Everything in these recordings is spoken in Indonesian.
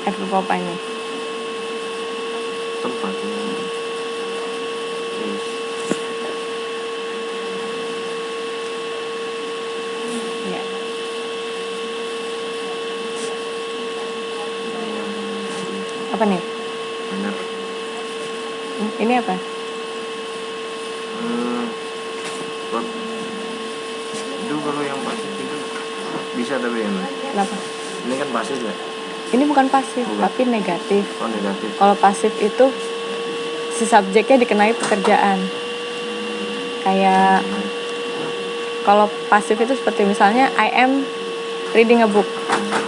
Adverb apa ini? Tempat. Ya. Apa nih? Benar. Ini apa? Verb. Itu kalau yang pasif itu bisa tapi ya, Mas. Kenapa? Ini kan pasif ya? Ini bukan pasif, Bukan. tapi negatif. Oh, negatif. Kalau pasif itu si subjeknya dikenai pekerjaan. Kayak kalau pasif itu seperti misalnya I am reading a book.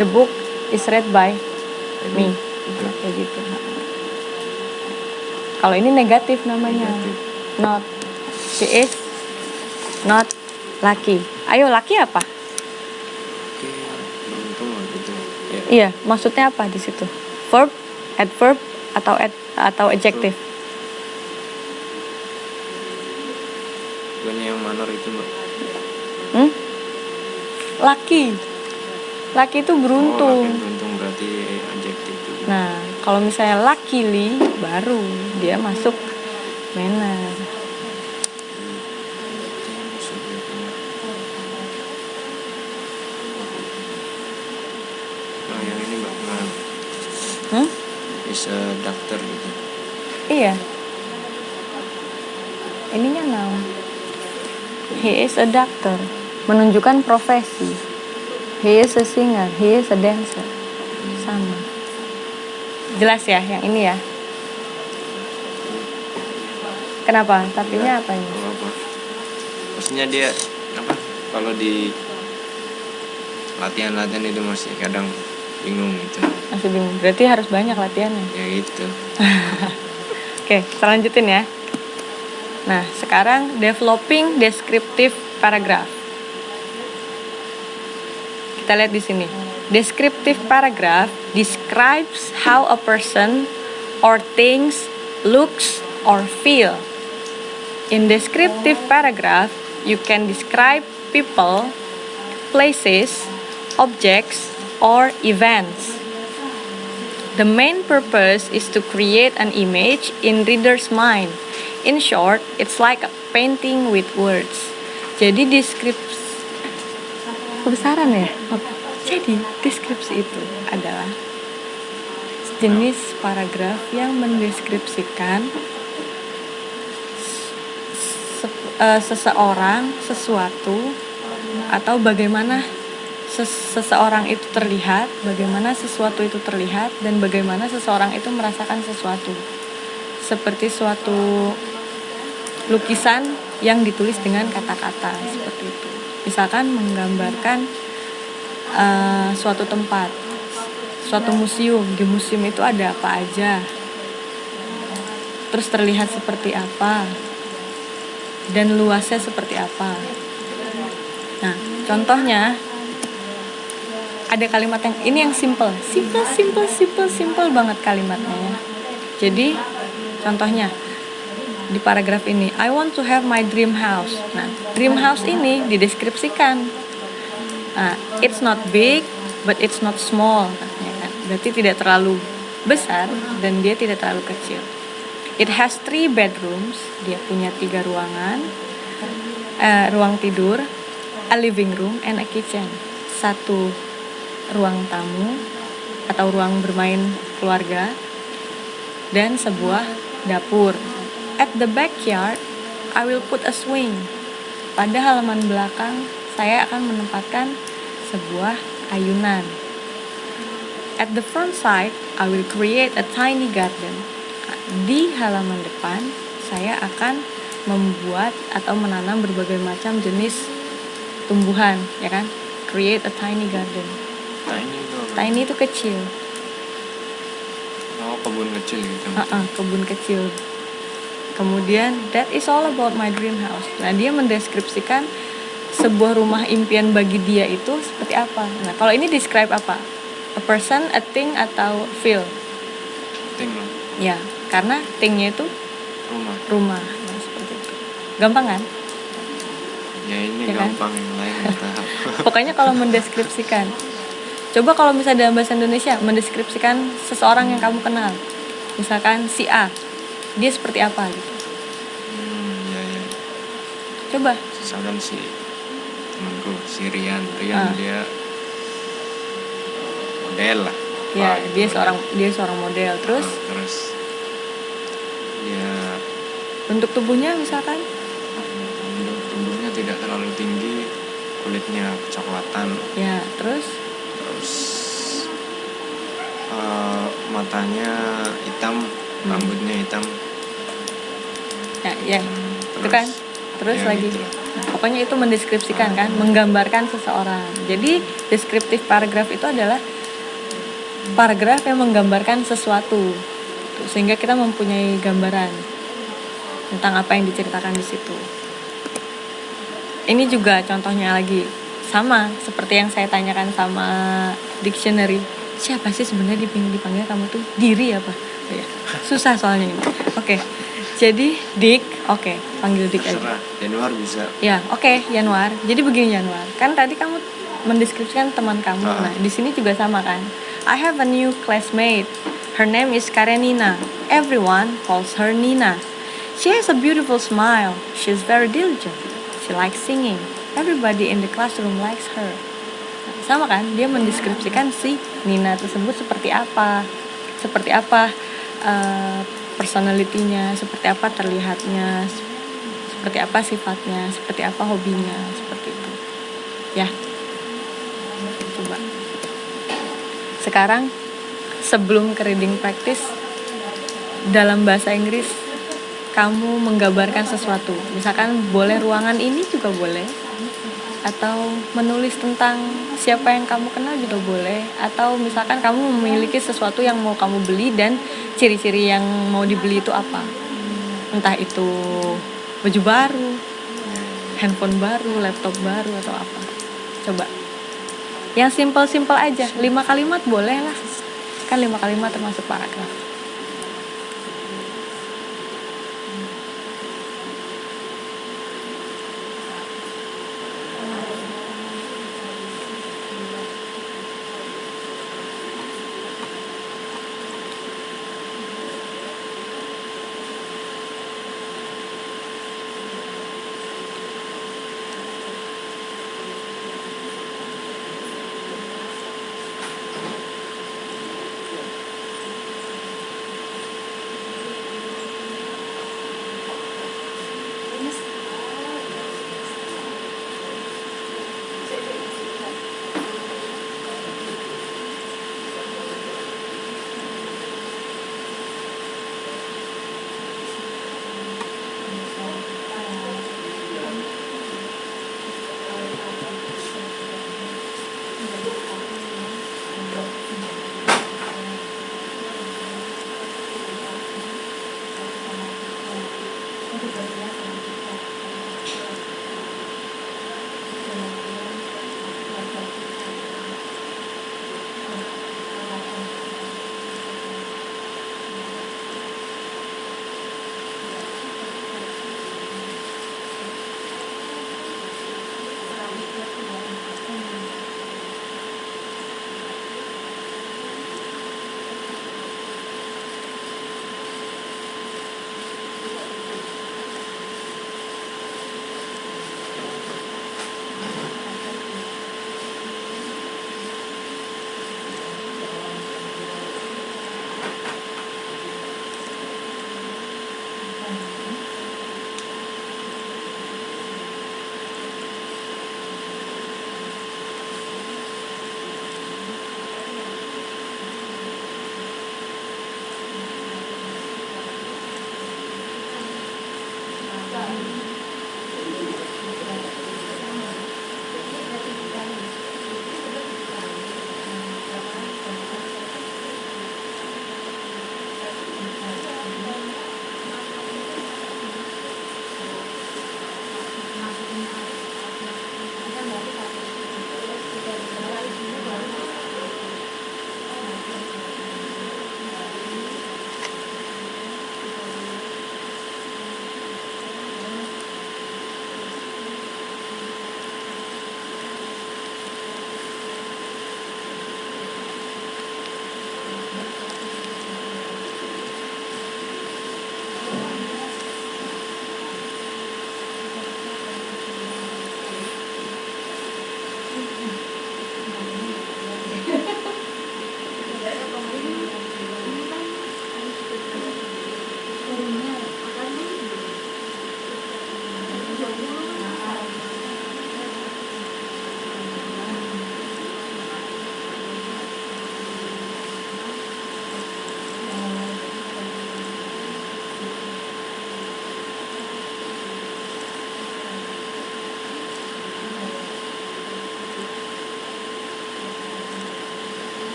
The book is read by me. Kayak gitu. Kalau ini negatif namanya. Negatif. Not. She is not lucky. Ayo, lucky apa? Oke, beruntung gitu. Ya. Iya, maksudnya apa di situ? Verb, adverb, atau adjective? Bukannya yang manor itu, Mbak? Lucky. Lucky itu beruntung. Oh, lucky beruntung berarti adjektif juga. Nah, kalau misalnya luckily baru dia masuk manner. Nah, yang ini Mbak, is a doctor gitu. Iya. Ininya noun. He is a doctor. Menunjukkan profesi. He is a singer. He is a dancer. Sama. Jelas ya yang ini ya? Kenapa? Tapinya apa ini? Kalau apa? Maksudnya dia apa? Kalau di latihan-latihan itu masih kadang bingung gitu. Masih bingung. Berarti harus banyak latihannya. Ya gitu. Oke, kita lanjutin ya. Nah, sekarang developing descriptive paragraph. Kita lihat di sini. Descriptive paragraph describes how a person or things looks or feel. In descriptive paragraph, you can describe people, places, objects, or events. The main purpose is to create an image in reader's mind. In short, it's like a painting with words. Jadi deskripsi kebesaran ya. Jadi deskripsi itu adalah jenis paragraf yang mendeskripsikan seseorang, sesuatu, atau bagaimana seseorang itu terlihat, bagaimana sesuatu itu terlihat, dan bagaimana seseorang itu merasakan sesuatu. Seperti suatu lukisan yang ditulis dengan kata-kata seperti itu. Misalkan menggambarkan suatu tempat, suatu museum. Di museum itu ada apa aja, terus terlihat seperti apa, dan luasnya seperti apa. Nah, contohnya ada kalimat yang ini yang simple banget kalimatnya ya. Jadi contohnya di paragraf ini, I want to have my dream house. Nah, dream house ini dideskripsikan. Nah, it's not big, but it's not small. Ya kan? Berarti tidak terlalu besar dan dia tidak terlalu kecil. It has 3 bedrooms. Dia punya 3 ruangan, ruang tidur, a living room, and a kitchen. 1 ruang tamu atau ruang bermain keluarga dan sebuah dapur. At the backyard, I will put a swing. Pada halaman belakang, saya akan menempatkan sebuah ayunan. At the front side, I will create a tiny garden. Di halaman depan, saya akan membuat atau menanam berbagai macam jenis tumbuhan, ya kan? Create a tiny garden. Tiny itu kecil. Oh, kebun kecil gitu. Kebun kecil. Kemudian, that is all about my dream house. Nah, dia mendeskripsikan sebuah rumah impian bagi dia itu seperti apa. Nah, kalau ini describe apa? A person, a thing, atau feel? Thing. Ya, karena thing-nya itu rumah. Nah, seperti itu. Gampang kan? Ya ini ya gampang, kan? Yang lain tahap. Pokoknya kalau mendeskripsikan Coba kalau misalnya dalam bahasa Indonesia mendeskripsikan seseorang yang kamu kenal, misalkan si A, dia seperti apa gitu. Ya ya. Coba. Misalkan si temanku si Rian dia model lah. Ya, Apa dia gitu, seorang model. Terus terus dia bentuk tubuhnya misalkan bentuk tubuhnya tidak terlalu tinggi, kulitnya kecoklatan, ya, terus matanya hitam, rambutnya hitam. ya itu kan. Terus ya lagi gitu lah. nah, pokoknya itu mendeskripsikan kan, menggambarkan seseorang. Jadi deskriptif paragraf itu adalah paragraf yang menggambarkan sesuatu sehingga kita mempunyai gambaran tentang apa yang diceritakan di situ. Ini juga contohnya lagi sama seperti yang saya tanyakan sama dictionary. Siapa sih sebenarnya dipanggil kamu tuh? Diri apa? Oh, ya. Susah soalnya ini. Oke. Jadi Dik, oke, panggil Dik aja. Terserah, Januar bisa. Ya, oke, Januar. Jadi begini Januar. Kan tadi kamu mendeskripsikan teman kamu. Nah, di sini juga sama kan. I have a new classmate. Her name is Karenina. Everyone calls her Nina. She has a beautiful smile. She's very diligent. She likes singing. Everybody in the classroom likes her. Nah, sama kan? Dia mendeskripsikan si Nina tersebut seperti apa personalitinya, seperti apa terlihatnya, seperti apa sifatnya, seperti apa hobinya, seperti itu. Ya. Coba. Sekarang sebelum ke reading practice dalam bahasa Inggris kamu menggambarkan sesuatu. Misalkan boleh ruangan ini juga boleh, atau menulis tentang siapa yang kamu kenal juga boleh, atau misalkan kamu memiliki sesuatu yang mau kamu beli dan ciri-ciri yang mau dibeli itu apa, entah itu baju baru, handphone baru, laptop baru, atau apa. Coba yang simple-simple aja, 5 kalimat boleh lah, kan 5 kalimat termasuk paragraf.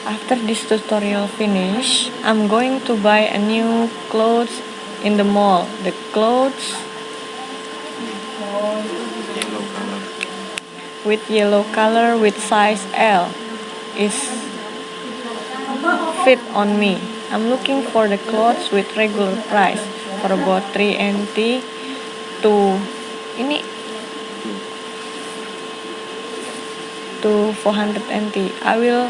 After this tutorial finish, I'm going to buy a new clothes in the mall. The clothes Yellow color. with yellow color with size L is fit on me. I'm looking for the clothes with regular price for about 3 NT to ini to 400 NT. I will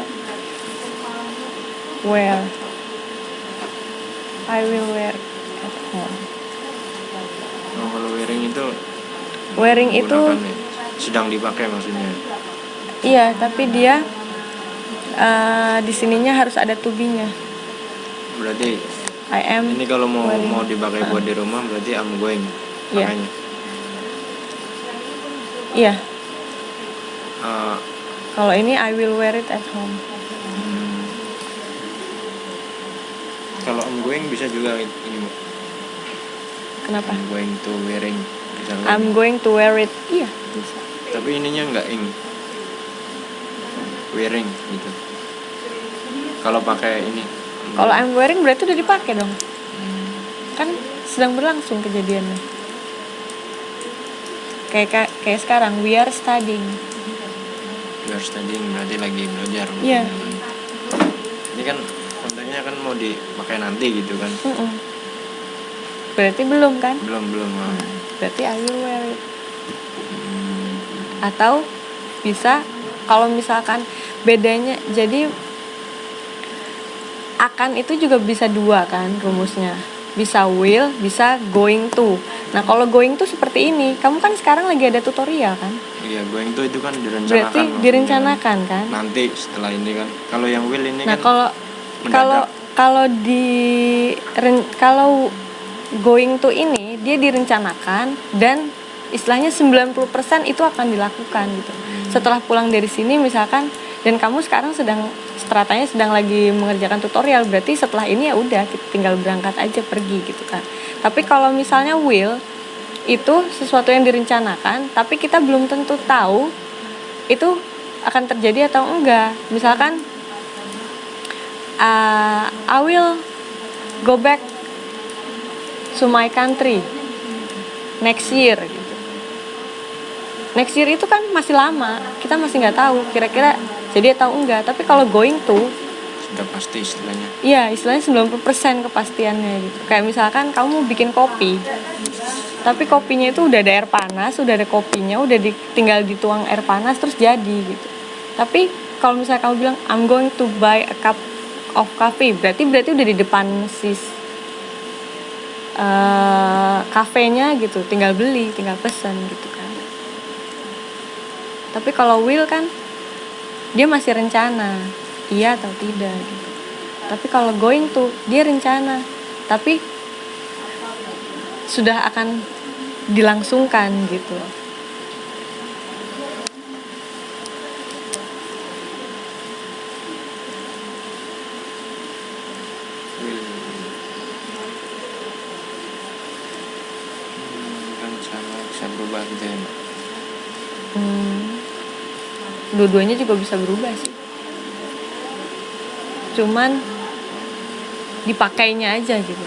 wear at home. Oh, kalau Wearing itu menggunakan ya, sedang dipakai maksudnya. iya, tapi dia di sininya harus ada to be-nya. Berarti I am ini kalau mau wearing. dipakai buat di rumah berarti I'm going Iya. pakainya. Iya, Eh, kalau ini I will wear it at home. kalau I'm going bisa juga ini Bu. Kenapa? I'm going to wearing bisa nggak? I'm going to wear it. Iya, bisa. Tapi ininya nggak ing wearing gitu. Kalau pakai ini Kalau I'm wearing berarti udah dipakai dong. Kan sedang berlangsung kejadiannya. Kayak sekarang we are studying. we are studying berarti lagi belajar. Iya. Ini kan konteksnya kan mau dipakai nanti gitu kan. Berarti belum kan? Belum. Berarti I will wear it. Atau bisa kalau misalkan bedanya, jadi akan itu juga bisa dua kan rumusnya. Bisa will, bisa going to. Nah, kalau going to seperti ini, kamu kan sekarang lagi ada tutorial kan? Iya, going to itu kan direncanakan. Berarti maksudnya direncanakan kan? Nanti setelah ini kan. Kalau yang will ini Nah, kan kalau going to ini dia direncanakan dan istilahnya 90% itu akan dilakukan gitu. Setelah pulang dari sini misalkan, dan kamu sekarang stratanya sedang lagi mengerjakan tutorial, berarti setelah ini ya udah kita tinggal berangkat aja pergi gitu kan. Tapi kalau misalnya will itu sesuatu yang direncanakan tapi kita belum tentu tahu itu akan terjadi atau enggak. Misalkan I will go back to my country next year gitu. Next year itu kan masih lama, kita masih nggak tahu kira-kira jadi atau enggak. Tapi kalau going to sudah pasti istilahnya. iya, istilahnya 90% kepastiannya gitu. Kayak misalkan kamu bikin kopi, tapi kopinya itu udah ada air panas, udah ada kopinya, tinggal dituang air panas terus jadi gitu. Tapi kalau misalnya kamu bilang I'm going to buy a cup of coffee, berarti udah di depan kafenya gitu, tinggal beli, tinggal pesan gitu kan. Tapi kalau will kan dia masih rencana, iya atau tidak gitu. Tapi kalau going to dia rencana, tapi sudah akan dilangsungkan gitu. Rencana bisa berubah gitu ya, Mbak. Dua-duanya juga bisa berubah sih. Cuman dipakainya aja gitu.